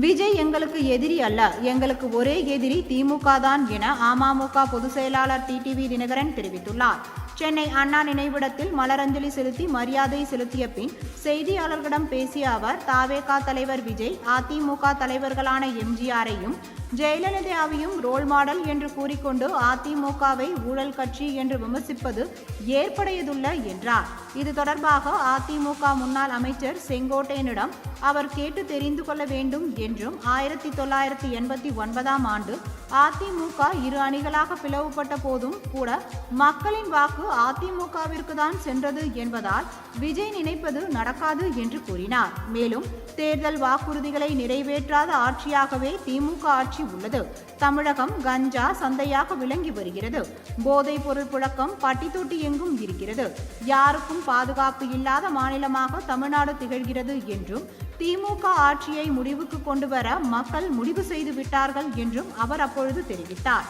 விஜய் எங்களுக்கு எதிரி அல்ல, எங்களுக்கு ஒரே எதிரி திமுக தான் என அமமுக பொதுச் செயலாளர் டிடிவி தினகரன் தெரிவித்துள்ளார். சென்னை அண்ணா நினைவிடத்தில் மலரஞ்சலி செலுத்தி மரியாதை செலுத்திய பின் செய்தியாளர்களிடம் பேசிய அவர், தவேக தலைவர் விஜய் அதிமுக தலைவர்களான எம்ஜிஆரையும் ஜெயலலிதாவையும் ரோல் மாடல் என்று கூறிக்கொண்டு அதிமுகவை ஊழல் கட்சி என்று விமர்சிப்பது ஏற்புடையதுள்ள என்றார். இது தொடர்பாக அதிமுக முன்னாள் அமைச்சர் செங்கோட்டையனிடம் அவர் கேட்டு தெரிந்து கொள்ள வேண்டும் என்றும், 1989ஆம் ஆண்டு அதிமுக இரு அணிகளாக பிளவுபட்ட போதும் கூட மக்களின் வாக்கு அதிமுகவிற்கு தான் சென்றது என்பதால் விஜய் நினைப்பது நடக்காது என்று கூறினார். மேலும் தேர்தல் வாக்குறுதிகளை நிறைவேற்றாத ஆட்சியாகவே திமுக ஆட்சி உள்ளது. தமிழகம் கஞ்சா சந்தையாக விளங்கி வருகிறது. போதைப் பொருள் புழக்கம் பட்டி தொட்டி எங்கும் இருக்கிறது. யாருக்கும் பாதுகாப்பு இல்லாத மாநிலமாக தமிழ்நாடு திகழ்கிறது என்றும், திமுக ஆட்சியை முடிவுக்கு கொண்டு வர மக்கள் முடிவு செய்து விட்டார்கள் என்றும் அவர் அப்பொழுது தெரிவித்தார்.